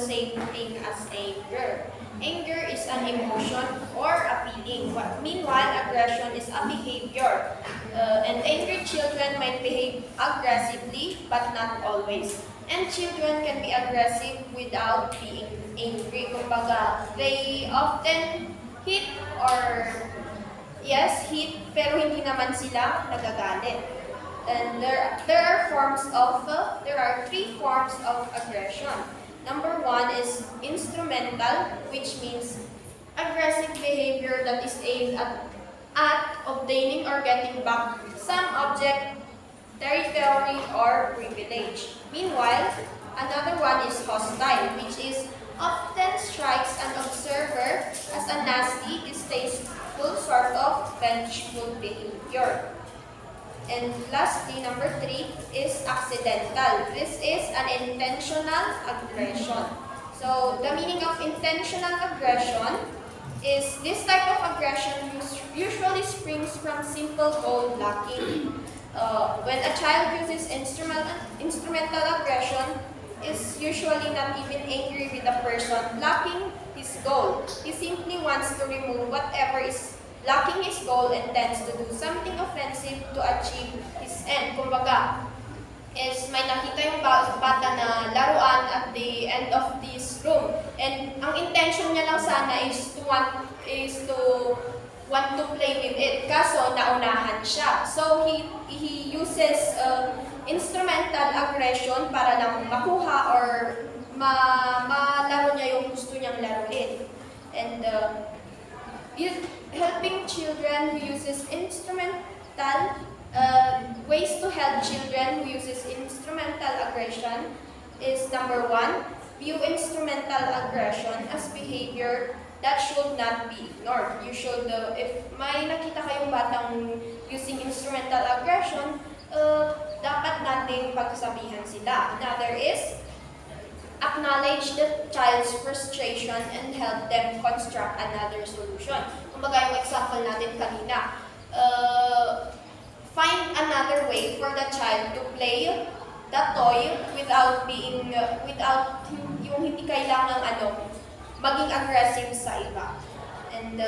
same thing as anger. Anger is an emotion or a feeling. Meanwhile, aggression is a behavior. And angry children might behave aggressively, but not always. And children can be aggressive without being angry. Kumbaga, they often hit or yes, hit, pero hindi naman sila nagagalit. And there are three forms of aggression. Number one is instrumental, which means aggressive behavior that is aimed at obtaining or getting back some object, territory, or privilege. Meanwhile, another one is hostile, which is often strikes an observer as a nasty, distasteful sort of vengeful behavior. And lastly, number three is accidental. This is an intentional aggression. So the meaning of intentional aggression is this type of aggression usually springs from simple goal blocking. When a child uses instrumental aggression, is usually not even angry with the person blocking his goal. He simply wants to remove whatever is blocking his goal and tends to do something offensive to achieve his end. Kumbaga, is may nakita yung bata na laruan at the end of this room. And ang intention niya lang sana is to want to play with it. Kaso, naunahan siya. So, he uses instrumental aggression para lang makuha or malaro niya yung gusto niyang laruin. And helping children who uses ways to help children who uses instrumental aggression is number one, view instrumental aggression as behavior that should not be ignored. You should, if may nakita kayong batang using instrumental aggression, dapat nating pagsabihan sila. Another is, acknowledge the child's frustration and help them construct another solution. Kumbaga yung example natin kanina, find another way for the child to play the toy without yung hindi kailangang maging aggressive sa iba. And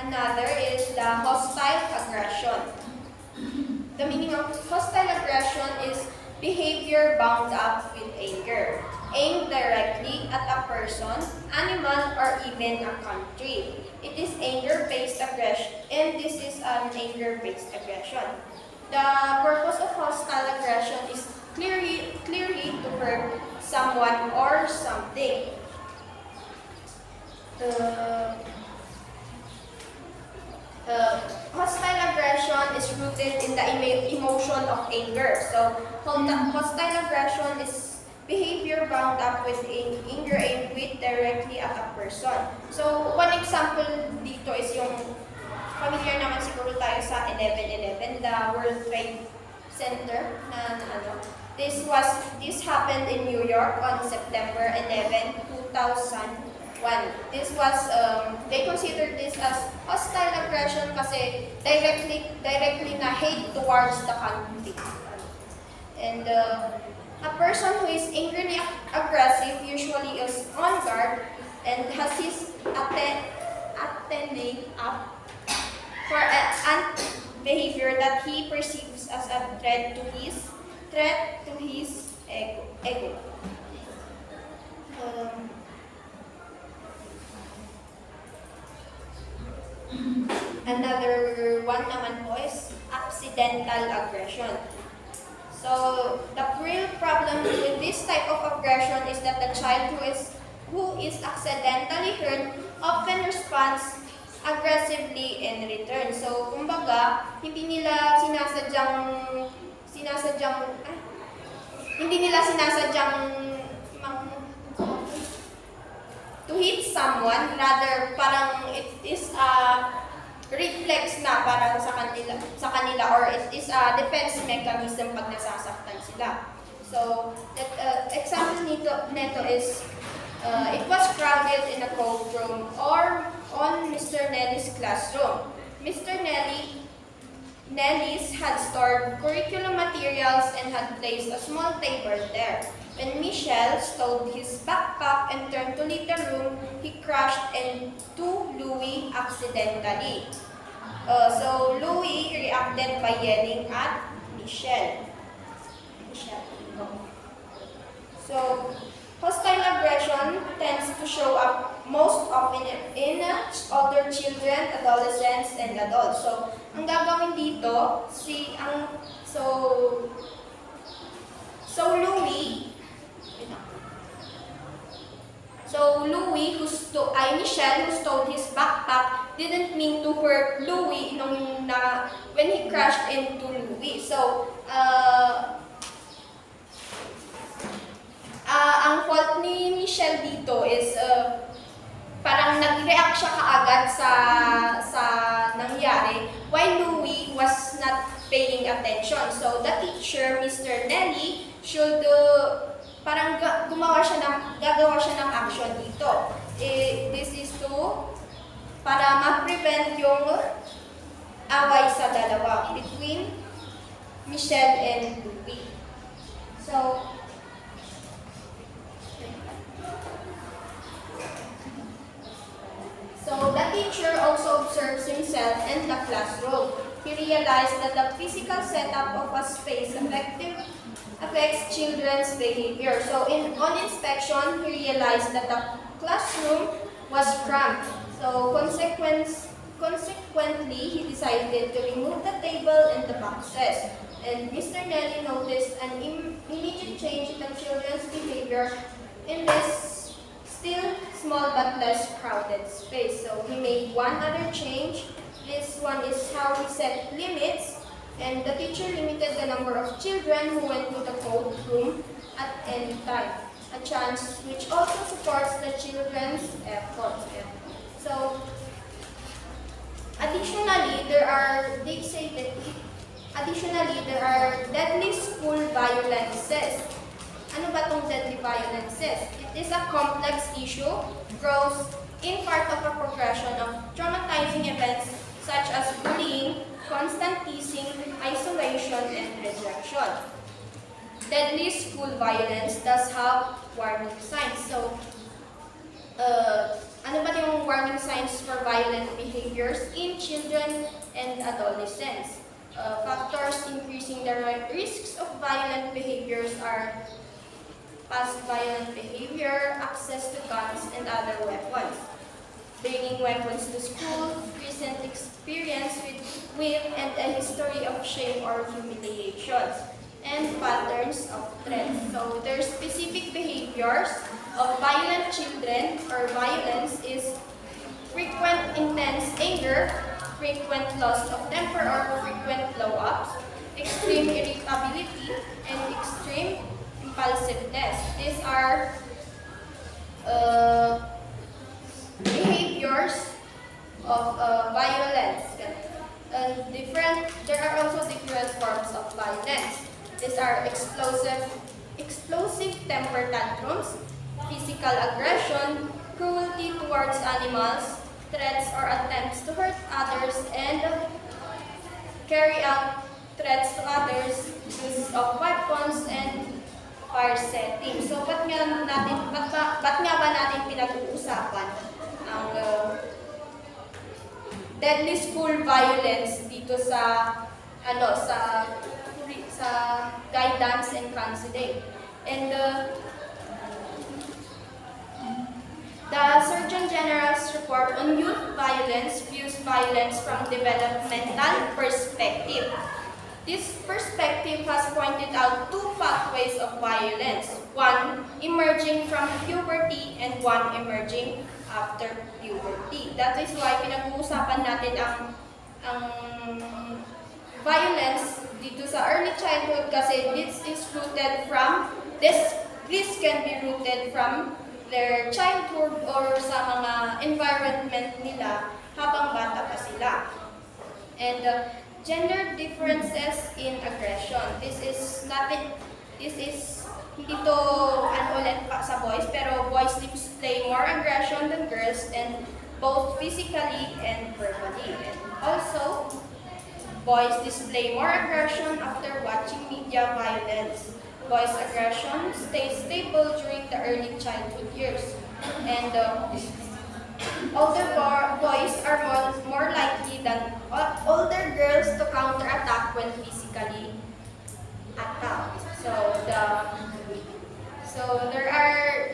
another is the hostile aggression. The meaning of hostile aggression is behavior bound up with anger, aimed directly at a person, animal, or even a country. It is anger-based aggression, and this is an anger-based aggression. The purpose of hostile aggression is clearly to hurt someone or something. Hostile aggression is rooted in the emotion of anger. So, hostile aggression is behavior bound up with anger aimed with directly at a person. So, one example dito is yung familiar naman siguro tayo sa 11/11, the World Trade Center na This happened in New York on September 11, 2001. This was, they considered this as hostile aggression kasi directly na hate towards the country. And a person who is angrily aggressive usually is on guard and has his antennae up for an behavior that he perceives as a threat to his ego. Another one naman po is accidental aggression. So, the real problem with this type of aggression is that the child who is accidentally hurt often responds aggressively in return. So, kumbaga, hindi nila sinasadyang to hit someone, rather parang it is a reflex na parang sa kanila or it is a defense mechanism pag nasasaktan sila. So, example nito is it was crowded in a courtroom or on Mr. Nelly's classroom. Mr. Nelly Nelly's had stored curriculum materials and had placed a small table there. When Michelle stowed his backpack and turned to leave the room, he crashed into Louis accidentally. So Louis reacted by yelling at Michelle. So hostile aggression tends to show up most often in older children, adolescents, and adults. So ang gagawin dito, Louis, Michelle, who stole his backpack, didn't mean to hurt Louis when he crashed into Louis. So, ang fault ni Michelle dito is parang nag-react siya kaagad sa nangyari while Louis was not paying attention. So, the teacher, Mr. Nelly, should parang gagawa siya ng action dito. This is para ma-prevent yung away sa dalawa between Michelle and Louis. So the teacher also observes himself in the classroom. He realized that the physical setup of a space affects children's behavior. So on inspection, he realized that the classroom was cramped. So consequently, he decided to remove the table and the boxes. And Mr. Nelly noticed an immediate change in the children's behavior in this still small but less crowded space. So he made one other change. This one is how he set limits, and the teacher limited the number of children who went to the code room at any time, a chance which also supports the children's efforts. So additionally, there are deadly school violences. Ano ba tong deadly violences? It is a complex issue, grows in part of a progression of traumatizing events such as bullying, constant teasing, isolation, and rejection. Deadly school violence does have warning signs. So, ano ba yung warning signs for violent behaviors in children and adolescents? Factors increasing the risks of violent behaviors are past violent behavior, access to guns and other weapons, bringing weapons to school, recent experience with and a history of shame or humiliations, and patterns of threats. So their specific behaviors of violent children or violence is frequent intense anger, frequent loss of temper or frequent blow-ups, extreme irritability, and extreme impulsiveness. These are behaviors of violence. There are also different forms of violence. These are explosive temper tantrums, physical aggression, cruelty towards animals, threats or attempts to hurt others, and carry out threats to others, use of weapons, and fire setting. So, ba't nga ba natin pinag-uusapan ang deadly school violence dito sa guidance and counseling? And the Surgeon General's report on youth violence views violence from developmental perspective. This perspective has pointed out two pathways of violence, one emerging from puberty and one emerging after puberty. That is why pinag-uusapan natin ang violence dito sa early childhood kasi this can be rooted from their childhood or sa mga environment nila habang bata pa sila. And gender differences in aggression. This is hindi to ulit pa sa boys, pero boys display more aggression than girls and both physically and verbally. And also, Boys display more aggression after watching media violence. Boys' aggression stays stable during the early childhood years. And older boys are more likely than older girls to counterattack when physically attacked. So there are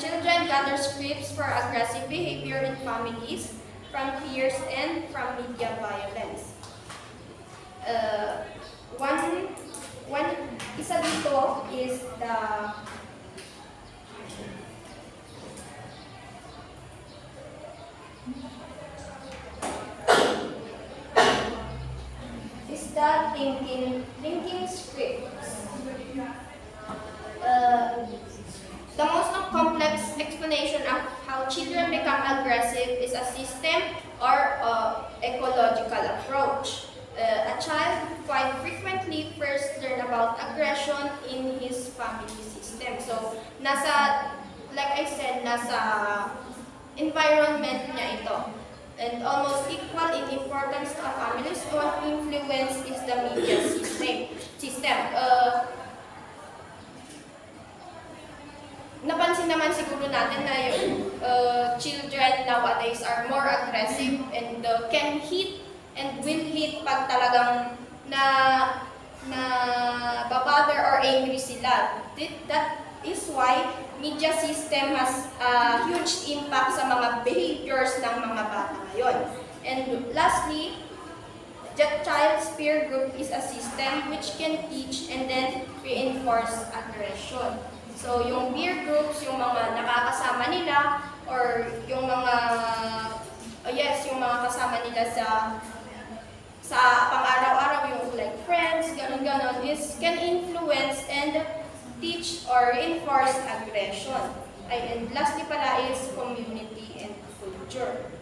children gather scripts for aggressive behavior in families from peers and from media violence. One isa dito is the thinking scripts. The most complex explanation of how children become aggressive is a system or ecological approach. A child quite frequently first learn about aggression in his family system. So, like I said, nasa environment niya ito. And almost equal in importance to a family's own influence is the media system. Napansin naman siguro natin na yung children nowadays are more aggressive and can hit and will hit pag talagang babother or angry sila. That is why media system has a huge impact sa mga behaviors ng mga bata ngayon. And lastly, the child's peer group is a system which can teach and then reinforce aggression. So yung peer groups, yung mga nakakasama nila or yung mga yung mga kasama nila sa pang-araw-araw, yung like friends, ganon-ganon, can influence and teach or reinforce aggression. And lastly pala is community and culture.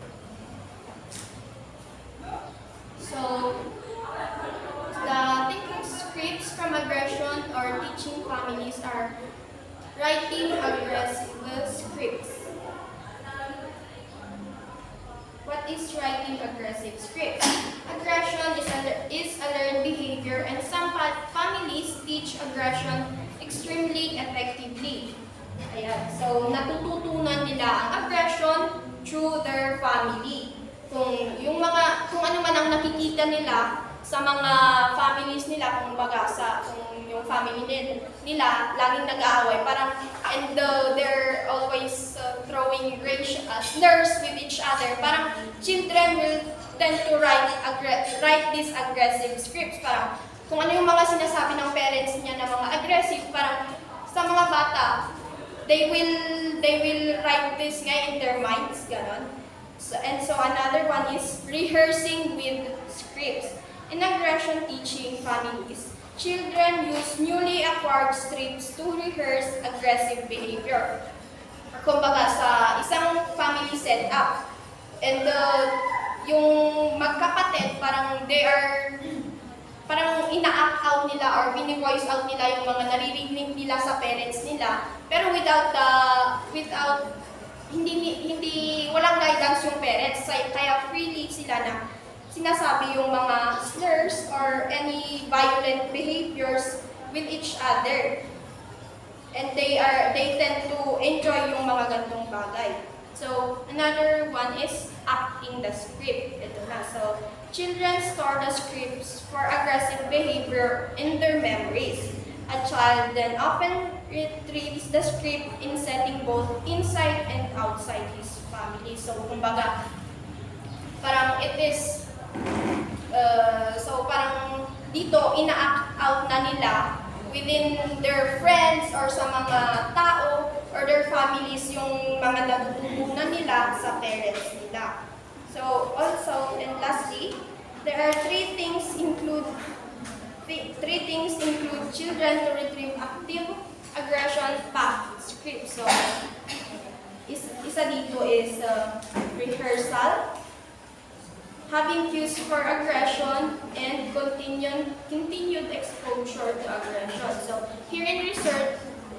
So, the thinking scripts from aggression or teaching families are writing aggressive scripts. What is writing aggressive scripts? Aggression is a learned behavior and some families teach aggression extremely effectively. Ayan. So, natututunan nila ang aggression through their family. Kung ano man ang nakikita nila sa mga families nila, kung yung family nila laging nag-aaway, and they're always throwing slurs with each other, parang children will tend to write these aggressive scripts. Parang kung ano yung mga sinasabi ng parents niya na mga aggressive, parang sa mga bata, they will write this in their minds, ganon. So another one is rehearsing with scripts. In aggression teaching families, children use newly acquired scripts to rehearse aggressive behavior. Kumbaga sa isang family setup, and yung magkapatid, parang ina-act out nila or bini-voice out nila yung mga naririnig nila sa parents nila, pero walang guidance yung parents, kaya freely sila na sinasabi yung mga slurs or any violent behaviors with each other. And they tend to enjoy yung mga gantong bagay. So, another one is acting the script. Ito na. So, children store the scripts for aggressive behavior in their memories. A child then often retrieves the script in setting both inside and outside his family. So, kumbaga, parang it is, parang dito, ina-act out na nila within their friends or sa mga tao or their families yung mga natutunan nila sa parents nila. So, also, and lastly, there are three things include children to retrieve active aggression path script. So, isa dito is rehearsal, having cues for aggression, and continued exposure to aggression. So, here in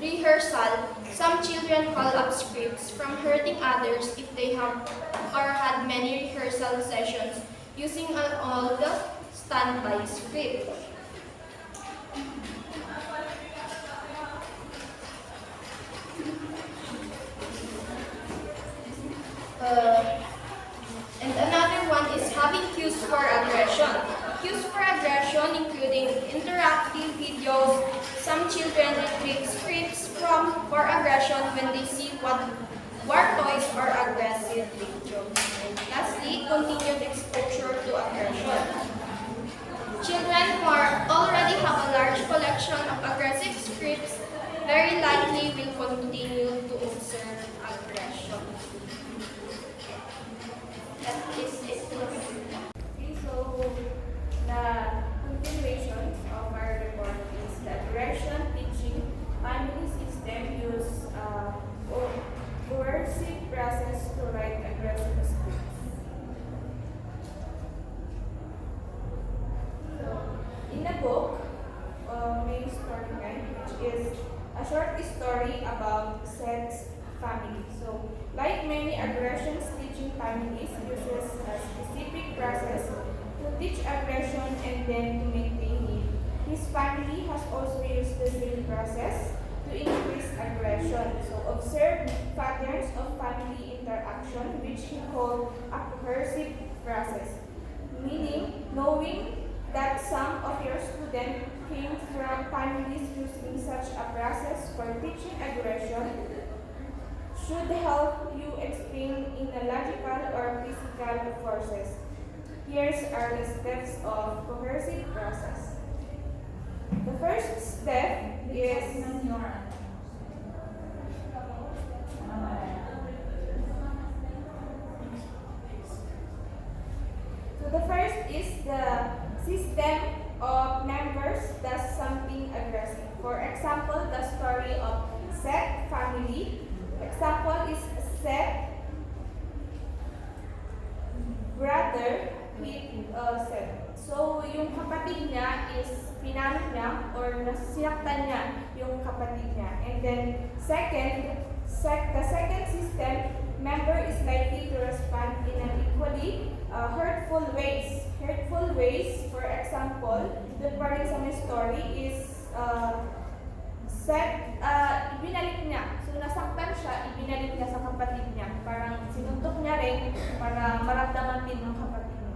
rehearsal, some children call up scripts from hurting others if they have or had many rehearsal sessions using all the standby script. And another one is having cues for aggression. Cues for aggression including interactive videos. Some children retrieve scripts for aggression when they see what war toys or aggressive videos. And lastly, continued exposure to aggression. Children who already have a large collection of aggressive scripts very likely will continue to observe aggression. That is it. Okay, so the continuation of our report is the aggression teaching family system use coercive process to write aggressive scripts. So, in the book, main storyline, which is a short story about Seth's family. So, like many aggressions teaching families uses a specific process to teach aggression and then to maintain it. His family has also used the same process to increase aggression. So observe patterns of family interaction, which he called a coercive process, meaning knowing that some of your students came from families using such a process for teaching aggression should help you explain in a logical or physical forces. Here's are the steps of coercive process. The first step is the system of members does something aggressive. For example, the story of Seth family. Example is Seth brother with Seth. So, yung kapatid niya is pinanot niya or sinaktan niya yung kapatid niya. And then, the second system, member is likely to respond in an equally hurtful ways. Hurtful ways, for example, the part sa my story is Seth, ibinalik niya. So, nasaktan siya, ibinalik niya sa kapatid niya. Parang sinuntok niya rin para maramdaman din ng kapatid niya.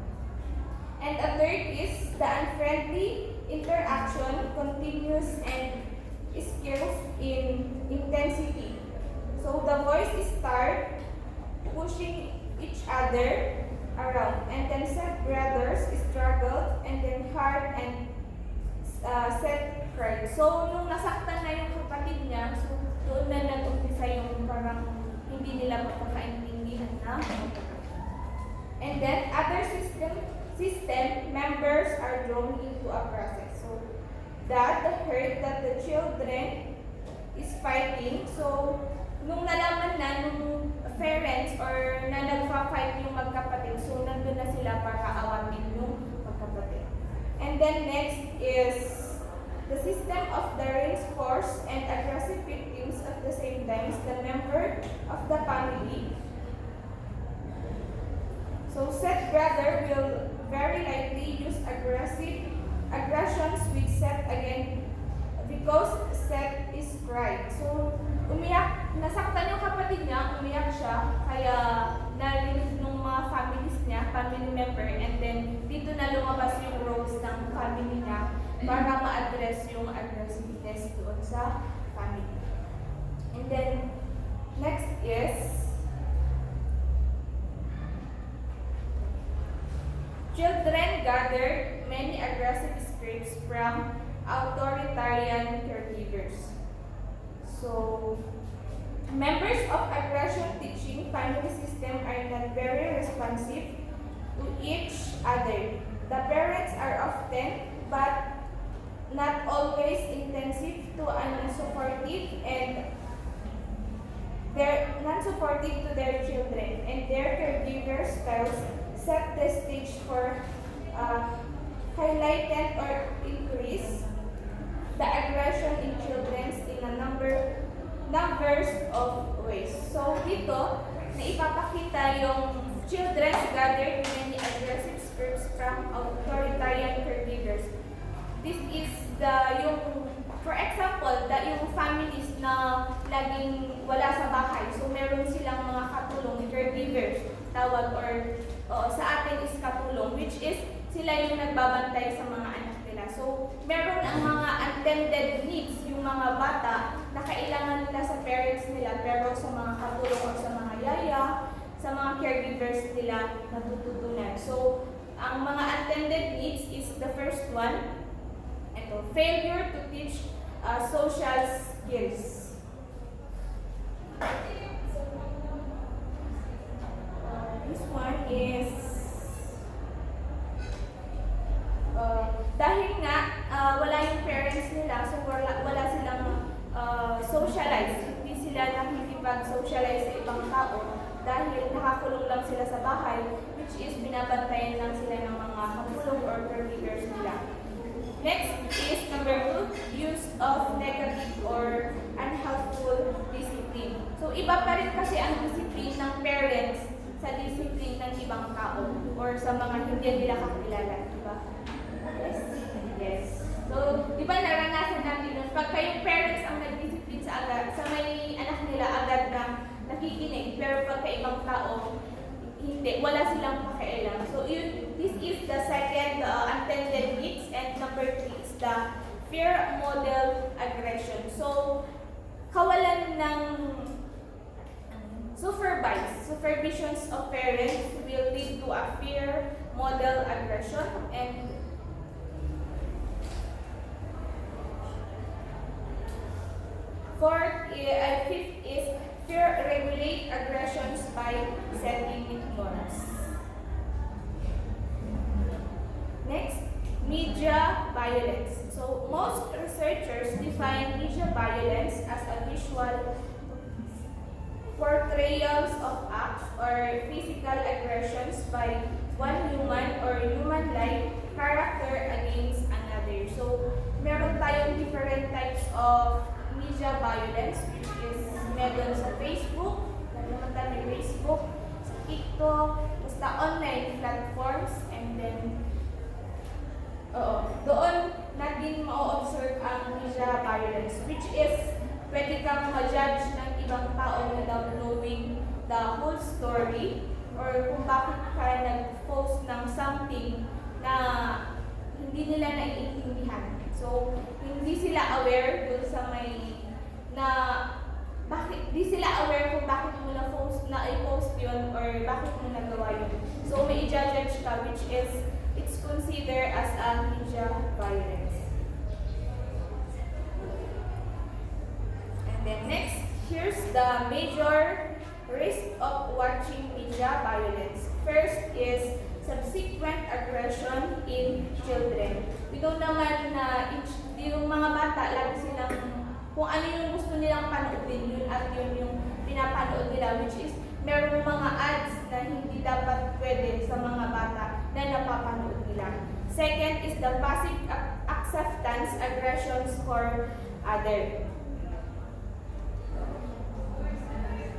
And a third is the unfriendly interaction continues and scales in intensity. So, the voice start pushing each other around. And then Seth brothers struggled and then hard and Seth cried. So, nung nasaktan na yung kapatid niya, so doon na nag-umpisa yung parang hindi nila magkakaintindihan na. And then, other system members are drawn into a process. So, that heard that the children is fighting. So, nung nalaman na, nung parents or na nagpa-fight yung magkapatid, so nandun na sila para awatin yung magkapatid. And then next is the system of the reinforced and aggressive victims at the same time as the member of the family. So Seth brother will very likely use aggressions with Seth again because Seth is cried. So umiyak, nasaktan yung kapatid niya, umiyak siya, kaya narinig ng mga families niya, family member, and then dito na lumabas yung roles ng family niya para ma-address yung aggressiveness doon sa family. And then, next is children gathered many aggressive scripts from authoritarian caregivers. So, members of aggression teaching family system are not very responsive to each other. The parents are often, but not always, intensive to unsupportive and they're non-supportive to their children, and their caregiver styles set the stage for highlighted or increase the aggression in children in a numbers of ways. So dito, naipapakita yung children gathered many aggressive experts from authoritarian caregivers. This is for example, yung families na laging wala sa bahay. So, meron silang mga katulong, caregivers, tawag, or sa atin is katulong, which is sila yung nagbabantay sa mga anak nila. So, meron ang mga untended needs, yung mga bata na kailangan nila sa parents nila, pero sa mga katulong o sa mga yaya, sa mga caregivers nila natututunan. So, ang mga untended needs is the first one, failure to teach social skills. This one is dahil nga wala yung parents nila, so wala silang socialize. Hindi sila nakikipag-socialize sa ibang tao dahil nakakulong lang sila sa bahay, which is binabantayan lang sila ng mga katulong or caregivers nila. Next is number 2, use of negative or unhelpful discipline. So, iba pa rin kasi ang discipline ng parents sa discipline ng ibang tao or sa mga hindi nila kakilala, diba? Yes. Yes. So, di ba naranasan natin yun? Pagka yung parents ang nag-discipline sa may anak nila agad na nakikinig, pero pagka ibang tao, hindi, wala silang pakialam. So, this is the second untended needs, and number 3 is the fear model aggression. So, kawalan ng supervisions of parents will lead to a fear model aggression, and fifth is fear regulate aggressions by setting norms. Next, media violence. So, most researchers define media violence as a visual portrayals of acts or physical aggressions by one human or human-like character against another. So, meron tayong different types of media violence, which is meron sa Facebook, naman tayo may Facebook, sa TikTok, basta online platforms, and then doon natin ma-observe ang media violence, which is pwede kang ma-judge ng ibang tao without knowing the whole story or kung bakit ka nag-post ng something na hindi nila naiintindihan. So, hindi sila aware dun sa di sila aware kung bakit mo i-post yun or bakit mo nagawa yun. So, may i-judge ka, which is it's considered as a media violence. And then next, here's the major risk of watching media violence. First is subsequent aggression in children. We know naman na yung mga bata, lagi silang kung ano yung gusto nilang panoodin, yun at yun yung pinapanood nila, which is merong mga ads na hindi dapat pwede sa mga bata na napapanood nila. Second is the passive acceptance aggressions for other.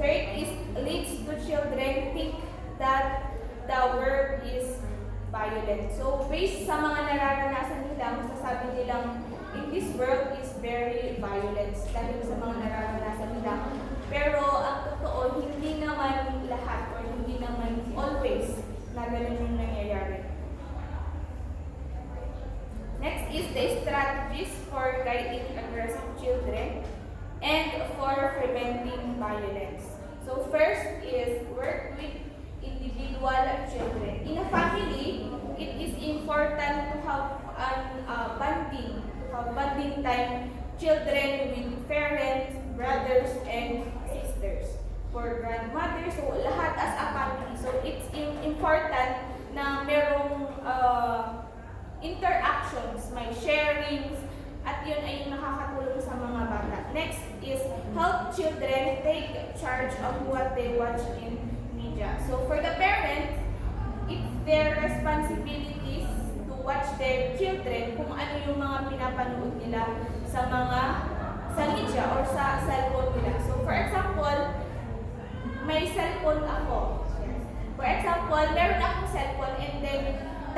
Third is leads to children think that the world is violent. So based sa mga nararanasan nila, masasabi nilang in this world is very violent dahil sa mga nararanasan nila. Pero ang totoo, hindi naman lahat or hindi naman always na ganun yung nangyayari. Next is the strategies for guiding aggressive children and for preventing violence. So first is work with individual children. In a family, it is important to have bonding time children with parents, brothers, and sisters. For grandmothers, so lahat as a family. So it's important na merong interactions, may sharings, at yun ay yung nakakatulong sa mga bata. Next is help children take charge of what they watch in media. So for the parents, it's their responsibilities to watch their children kung ano yung mga pinapanood nila sa media or sa cellphone nila. So for example, may cellphone ako. For example, meron akong cellphone and then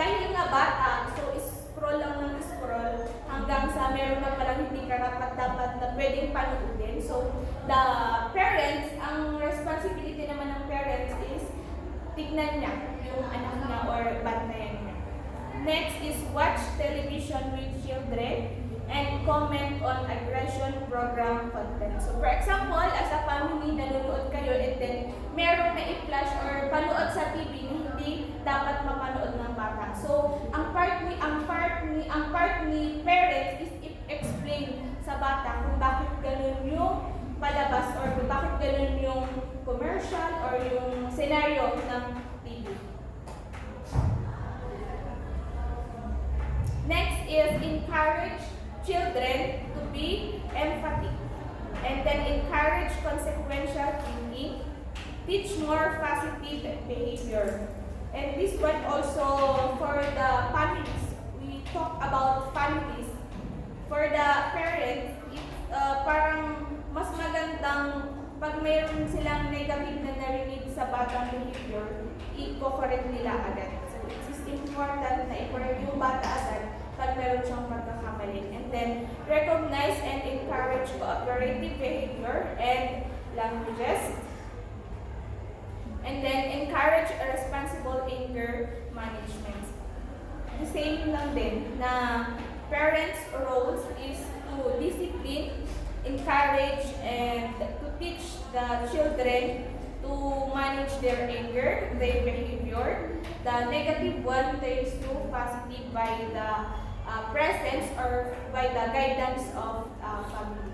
dahil nga bata, so scroll lang ng scroll hanggang sa meron na palang hindi karapat-dapat na pwedeng panoodin. So, the parents, ang responsibility naman ng parents is tignan niya yung anak niya or bantayan niya. Next is watch television with children and comment on aggression program content. So, for example, as a family, nanonood kayo and then merong na i-flash or panood sa TV na hindi dapat mapanood ng bata. So, ang part ni parents is explain sa bata kung bakit ganun yung palabas or kung bakit ganun yung commercial or yung scenario ng TV. Next is encourage children to be empathic, and then encourage consequential thinking, teach more positive behavior. And this one also for the families. We talk about families. For the parents, parang mas magandang pag mayroon silang negative na narinig sa batang behavior, i-correct nila agad. So it is important na i-correct yung bata agad pag meron siyang pagkakamali. And then, recognize and encourage cooperative behavior and languages. And then, encourage a responsible anger management. The same lang din na parents' roles is to discipline, encourage, and to teach the children to manage their anger, their behavior. The negative one turns to positive by the presence or by the guidance of family.